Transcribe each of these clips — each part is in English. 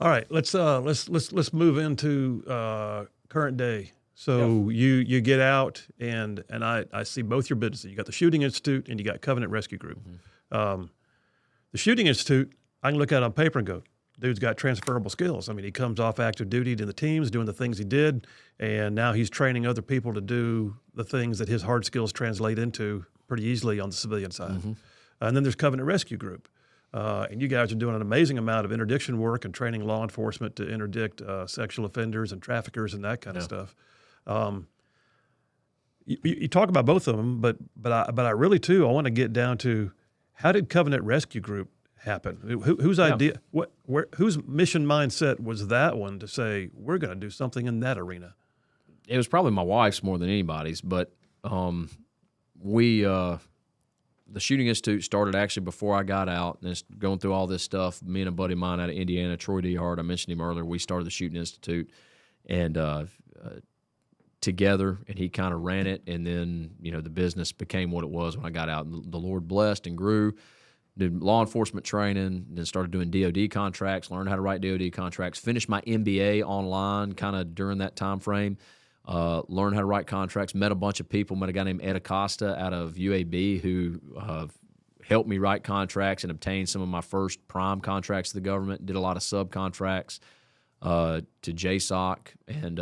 All right, let's move into current day. So you get out and I see both your businesses. You got the Shooting Institute and you got Covenant Rescue Group. The Shooting Institute, I can look at it on paper and go, dude's got transferable skills. I mean, he comes off active duty to the teams, doing the things he did, and now he's training other people to do the things that his hard skills translate into pretty easily on the civilian side. And then there's Covenant Rescue Group. And you guys are doing an amazing amount of interdiction work and training law enforcement to interdict sexual offenders and traffickers and that kind of stuff. You talk about both of them, but I really too I want to get down to how did Covenant Rescue Group happen? Whose idea? Whose mission mindset was that one to say we're going to do something in that arena? It was probably my wife's more than anybody's, but the Shooting Institute started actually before I got out, and it's going through all this stuff. Me and a buddy of mine out of Indiana, Troy D. Hart, I mentioned him earlier. We started the Shooting Institute, and together, and he kind of ran it, and then the business became what it was when I got out. And the Lord blessed and grew. Did law enforcement training, then started doing DOD contracts, learned how to write DOD contracts, finished my MBA online kind of during that time frame, learned how to write contracts, met a bunch of people, met a guy named Ed Acosta out of UAB who helped me write contracts and obtain some of my first prime contracts to the government, did a lot of subcontracts to JSOC and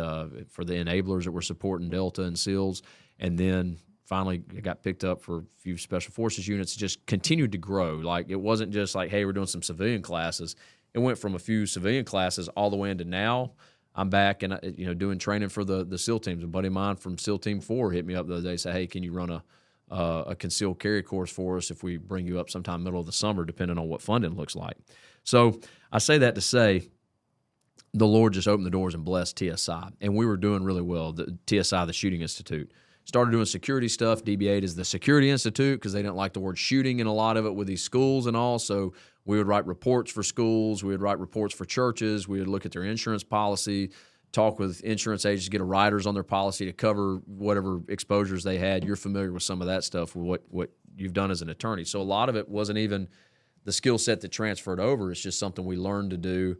for the enablers that were supporting Delta and SEALs, and then finally it got picked up for a few special forces units. It just continued to grow. Like, it wasn't just like, hey, we're doing some civilian classes. It went from a few civilian classes all the way into now I'm back and doing training for the SEAL teams. A buddy of mine from SEAL Team 4 hit me up the other day and said, hey, can you run a concealed carry course for us if we bring you up sometime middle of the summer, depending on what funding looks like. So I say that to say the Lord just opened the doors and blessed TSI, and we were doing really well. The TSI, the Shooting Institute, started doing security stuff. DB8 is the Security Institute because they didn't like the word shooting in a lot of it with these schools and all. So we would write reports for schools. We would write reports for churches. We would look at their insurance policy, talk with insurance agents, get a riders on their policy to cover whatever exposures they had. You're familiar with some of that stuff with what you've done as an attorney. So a lot of it wasn't even the skill set that transferred over. It's just something we learned to do,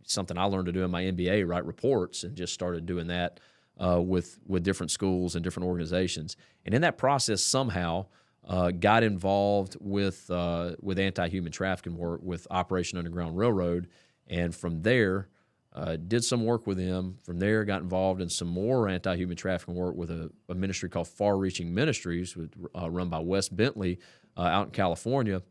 something I learned to do in my MBA, write reports, and just started doing that with different schools and different organizations. And in that process, somehow got involved with anti-human trafficking work with Operation Underground Railroad, and from there did some work with them. From there, got involved in some more anti-human trafficking work with a ministry called Far Reaching Ministries, run by Wes Bentley out in California.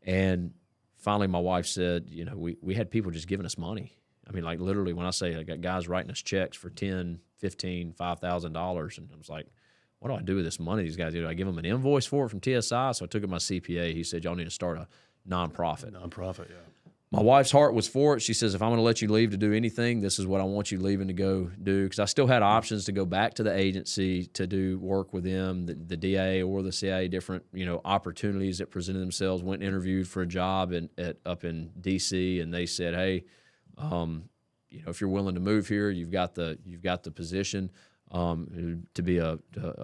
And finally, my wife said, we had people just giving us money. I mean, like, literally, when I say I got guys writing us checks for $10,000, $15,000, $5,000, and I was like, what do I do with this money these guys do? I give them an invoice for it from TSI? So I took it to my CPA. He said, y'all need to start a nonprofit. Nonprofit, yeah. My wife's heart was for it. She says, if I'm going to let you leave to do anything, this is what I want you leaving to go do. Because I still had options to go back to the agency to do work with them, the DIA or the CIA, different opportunities that presented themselves. Went and interviewed for a job up in D.C., and they said, hey, if you're willing to move here, you've got the position to be a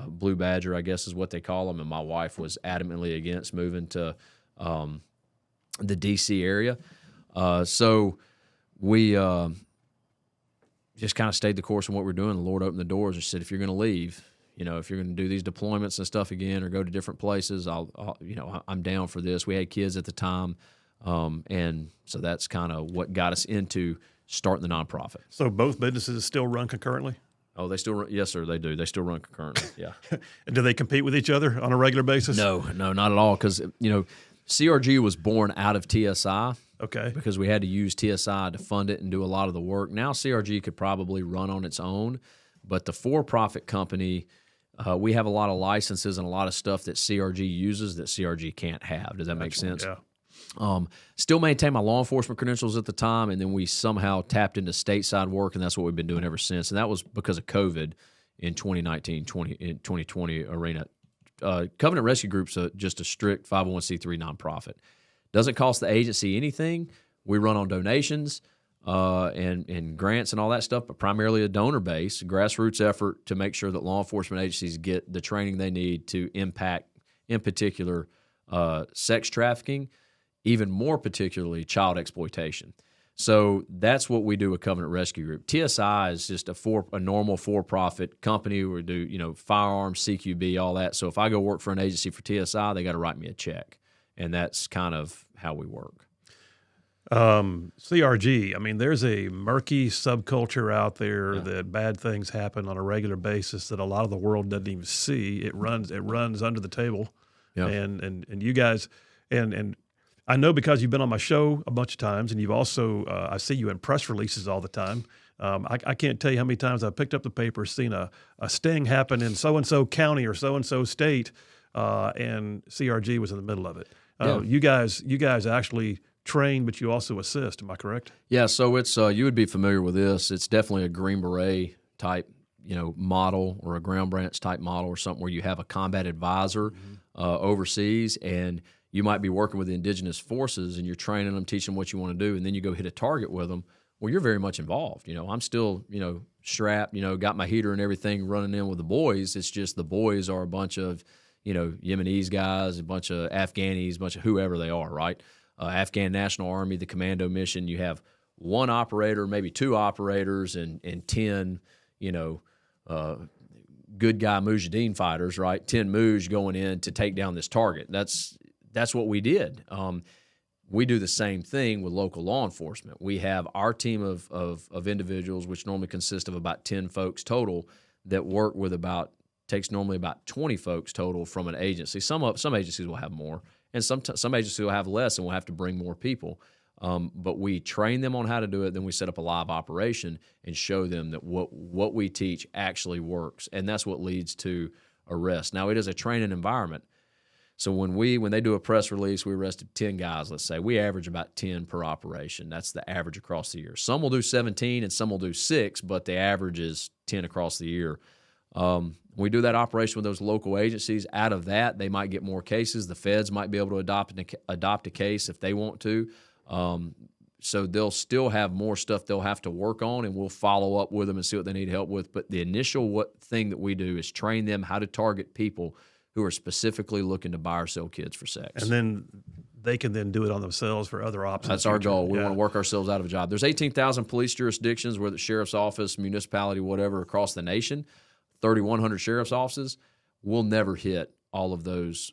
blue badger, I guess is what they call them. And my wife was adamantly against moving to the D.C. area. So we just kind of stayed the course on what we're doing. The Lord opened the doors and said, if you're going to leave, if you're going to do these deployments and stuff again or go to different places, I'm down for this. We had kids at the time. And so that's kind of what got us into starting the nonprofit. So both businesses still run concurrently? Oh, they still run? Yes, sir, they do. They still run concurrently, yeah. And do they compete with each other on a regular basis? No, not at all, because, CRG was born out of TSI. Okay. Because we had to use TSI to fund it and do a lot of the work. Now CRG could probably run on its own, but the for-profit company, we have a lot of licenses and a lot of stuff that CRG uses that CRG can't have. Does that make sense? Yeah. Still maintain my law enforcement credentials at the time, and then we somehow tapped into stateside work, and that's what we've been doing ever since. And that was because of COVID in 2020 arena. Covenant Rescue Group's just a strict 501c3 nonprofit. Doesn't cost the agency anything. We run on donations and grants and all that stuff, but primarily a donor base, a grassroots effort to make sure that law enforcement agencies get the training they need to impact, in particular, sex trafficking, even more particularly child exploitation. So that's what we do with Covenant Rescue Group. TSI is just a normal for-profit company. We do, firearms, CQB, all that. So if I go work for an agency for TSI, they got to write me a check. And that's kind of how we work. CRG, I mean, there's a murky subculture out there that bad things happen on a regular basis that a lot of the world doesn't even see. It runs under the table. Yeah. And you guys, and I know because you've been on my show a bunch of times, and you've also, I see you in press releases all the time. I can't tell you how many times I've picked up the paper, seen a sting happen in so-and-so county or so-and-so state, and CRG was in the middle of it. You guys actually train, but you also assist. Am I correct? Yeah. So it's you would be familiar with this. It's definitely a Green Beret type, model, or a Ground Branch type model, or something where you have a combat advisor overseas, and you might be working with the indigenous forces, and you're training them, teaching them what you want to do, and then you go hit a target with them. Well, you're very much involved. I'm still, strapped, got my heater and everything running in with the boys. It's just the boys are a bunch of, Yemenis guys, a bunch of Afghanis, a bunch of whoever they are, right? Afghan National Army, the commando mission, you have one operator, maybe two operators, and 10, good guy Mujahideen fighters, right? 10 Muj going in to take down this target. That's what we did. We do the same thing with local law enforcement. We have our team of individuals, which normally consist of about 10 folks total, that work with takes normally about 20 folks total from an agency. Some agencies will have more, and some agencies will have less, and we'll have to bring more people. But we train them on how to do it. Then we set up a live operation and show them that what we teach actually works, and that's what leads to arrest. Now, it is a training environment. So when they do a press release, we arrested 10 guys, let's say. We average about 10 per operation. That's the average across the year. Some will do 17 and some will do 6, but the average is 10 across the year. We do that operation with those local agencies. Out of that, they might get more cases. The feds might be able to adopt a case if they want to. So they'll still have more stuff they'll have to work on, and we'll follow up with them and see what they need help with. But the initial thing that we do is train them how to target people who are specifically looking to buy or sell kids for sex. And then they can then do it on themselves for other options. That's our goal. We want to work ourselves out of a job. There's 18,000 police jurisdictions, whether it's sheriff's office, municipality, whatever, across the nation, 3,100 sheriff's offices. We'll never hit all of those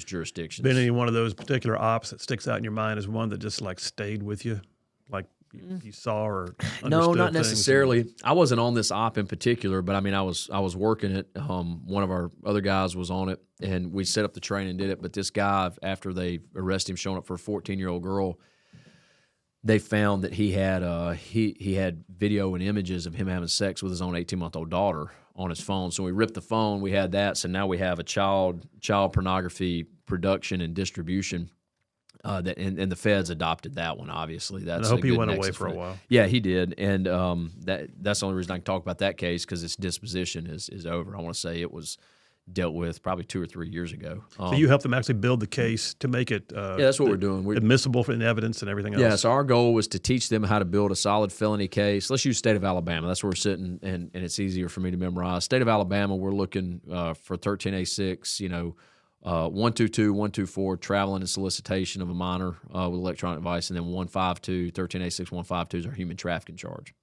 jurisdictions. Been any one of those particular ops that sticks out in your mind as one that just like stayed with you? Like you saw or understood? No, not necessarily. I wasn't on this op in particular, but I mean, I was working it. One of our other guys was on it, and we set up the training and did it. But this guy, after they arrested him, showing up for a 14-year-old girl, they found that he had he had video and images of him having sex with his own 18-month-old daughter on his phone. So we ripped the phone. We had that. So now we have a child pornography production and distribution. And the feds adopted that one. Obviously, that's. And I hope he went away for a while. Yeah, he did, and that's the only reason I can talk about that case, because its disposition is over. I want to say it was dealt with probably 2 or 3 years ago. So you helped them actually build the case to make it. Yeah, that's what we're doing. Admissible in evidence and everything else. Yeah, so our goal was to teach them how to build a solid felony case. Let's use state of Alabama. That's where we're sitting, and it's easier for me to memorize. State of Alabama, we're looking for 13A6. 122, 124, traveling and solicitation of a minor with electronic device, and then 152, 13A6, 152 is our human trafficking charge.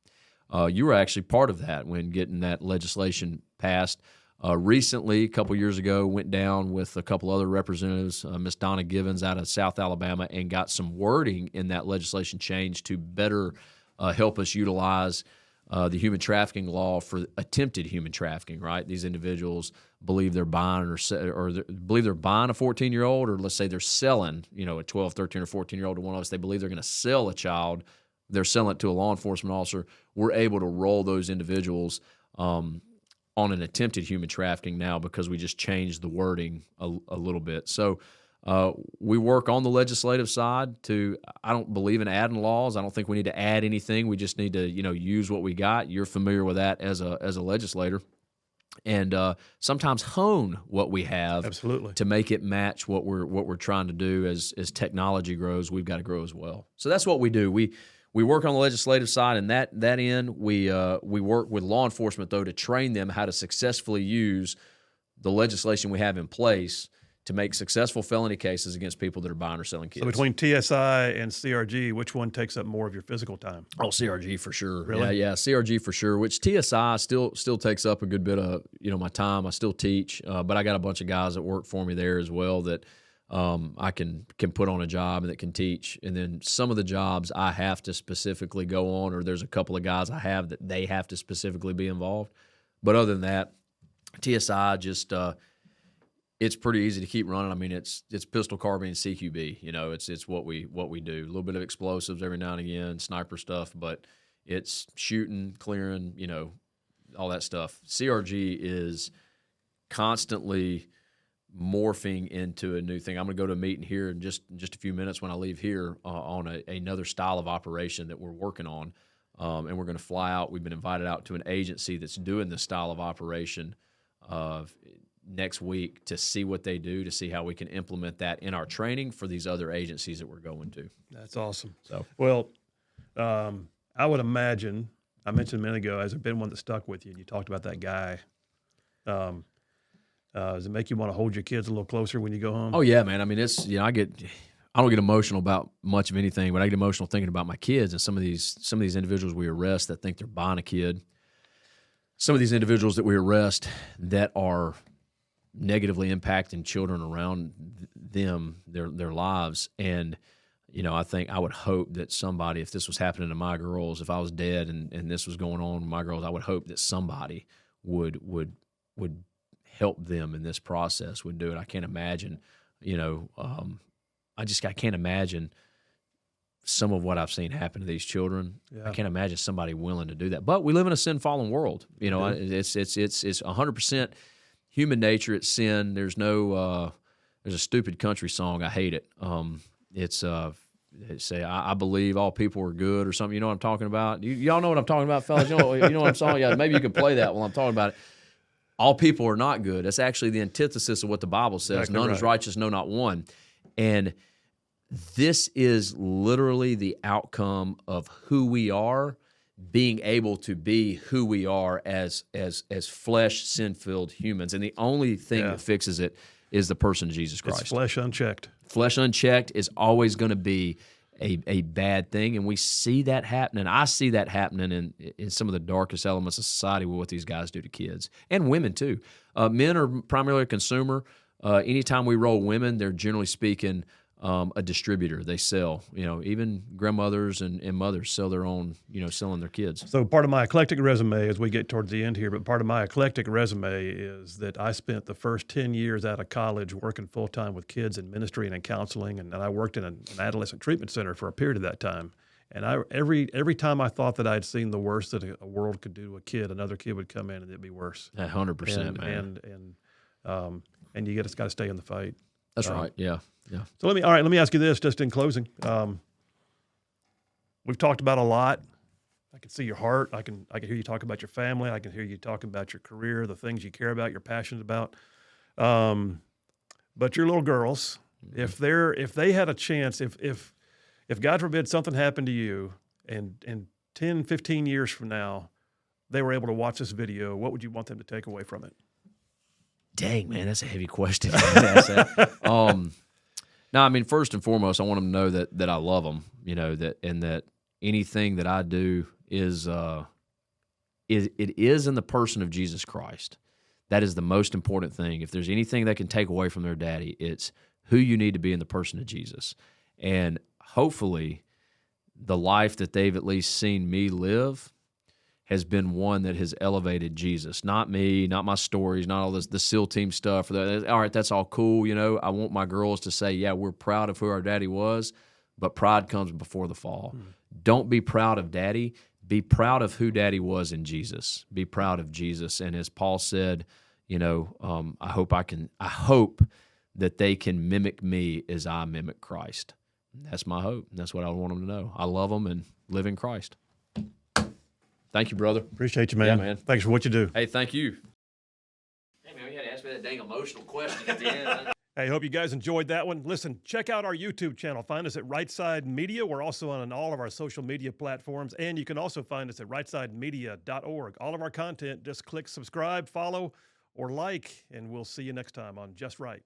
You were actually part of that when getting that legislation passed. Recently, a couple years ago, went down with a couple other representatives, Miss Donna Givens out of South Alabama, and got some wording in that legislation changed to better help us utilize the human trafficking law for attempted human trafficking, right? These individuals believe they're buying believe they're buying a 14-year-old, or let's say they're selling, a 12, 13, or 14-year-old to one of us. They believe they're going to sell a child. They're selling it to a law enforcement officer. We're able to roll those individuals on an attempted human trafficking now, because we just changed the wording a little bit. So we work on the legislative side I don't believe in adding laws. I don't think we need to add anything. We just need to, use what we got. You're familiar with that as a legislator. And sometimes hone what we have. Absolutely. To make it match what we're trying to do. As technology grows, we've got to grow as well. So that's what we do. We work on the legislative side, and that end, we work with law enforcement, though, to train them how to successfully use the legislation we have in place to make successful felony cases against people that are buying or selling kids. So between TSI and CRG, which one takes up more of your physical time? Oh, CRG for sure. Really? Yeah, CRG for sure. Which TSI still takes up a good bit of my time. I still teach, but I got a bunch of guys that work for me there as well that I can put on a job and that can teach. And then some of the jobs I have to specifically go on, or there's a couple of guys I have that they have to specifically be involved. But other than that, TSI just it's pretty easy to keep running. I mean, it's pistol, carbine, CQB. It's what we do. A little bit of explosives every now and again, sniper stuff, but it's shooting, clearing, all that stuff. CRG is constantly morphing into a new thing. I'm going to go to a meeting here in just a few minutes when I leave here on another style of operation that we're working on, and we're going to fly out. We've been invited out to an agency that's doing this style of operation next week to see what they do, to see how we can implement that in our training for these other agencies that we're going to. That's awesome. So, well, I would imagine, I mentioned a minute ago, has there been one that stuck with you? And you talked about that guy. Does it make you want to hold your kids a little closer when you go home? Oh yeah, man. I mean, it's I don't get emotional about much of anything, but I get emotional thinking about my kids and some of these individuals we arrest that think they're buying a kid. Some of these individuals that we arrest that are negatively impacting children around them, their lives. And, I think I would hope that somebody, if this was happening to my girls, if I was dead and this was going on with my girls, I would hope that somebody would help them in this process, would do it. I can't imagine, I can't imagine some of what I've seen happen to these children. Yeah. I can't imagine somebody willing to do that. But we live in a sin-fallen world. It's 100% human nature. It's sin. There's a stupid country song. I hate it. They say, I believe all people are good or something. You know what I'm talking about? Y'all know what I'm talking about, fellas? You know what I'm saying? Yeah, maybe you can play that while I'm talking about it. All people are not good. That's actually the antithesis of what the Bible says. Exactly. None is righteous, no, not one. And this is literally the outcome of who we are, being able to be who we are as flesh, sin-filled humans. And the only thing that fixes it is the person of Jesus Christ. It's flesh unchecked. Flesh unchecked is always going to be a bad thing, and we see that happening. I see that happening in some of the darkest elements of society with what these guys do to kids, and women too. Men are primarily a consumer. Anytime we roll women, they're generally speaking a distributor. They sell. Even grandmothers and mothers sell their own, selling their kids. So part of my eclectic resume, as we get towards the end here, but part of my eclectic resume is that I spent the first 10 years out of college working full-time with kids in ministry and in counseling, and I worked in an adolescent treatment center for a period of that time. And every time I thought that I'd seen the worst that a world could do to a kid, another kid would come in and it'd be worse. 100%, man. And you just got to stay in the fight. That's right. Yeah. Yeah. So let me ask you this, just in closing. We've talked about a lot. I can see your heart. I can hear you talk about your family. I can hear you talking about your career, the things you care about, you're passionate about. But your little girls, if they had a chance, if God forbid something happened to you, and 10, 15 years from now, they were able to watch this video, what would you want them to take away from it? Dang, man, that's a heavy question. No, I mean, first and foremost, I want them to know that I love them, that anything that I do is in the person of Jesus Christ. That is the most important thing. If there's anything they can take away from their daddy, it's who you need to be in the person of Jesus. And hopefully the life that they've at least seen me live has been one that has elevated Jesus. Not me, not my stories, not all this, the SEAL team stuff. All right, that's all cool. I want my girls to say, yeah, we're proud of who our daddy was, but pride comes before the fall. Don't be proud of daddy. Be proud of who daddy was in Jesus. Be proud of Jesus. And as Paul said, I hope that they can mimic me as I mimic Christ. That's my hope. That's what I want them to know. I love them and live in Christ. Thank you, brother. Appreciate you, man. Yeah, man. Thanks for what you do. Hey, thank you. Hey, man, you had to ask me that dang emotional question at the end. Hey, hope you guys enjoyed that one. Listen, check out our YouTube channel. Find us at Right Side Media. We're also on all of our social media platforms, and you can also find us at rightsidemedia.org. All of our content, just click subscribe, follow, or like, and we'll see you next time on Just Right.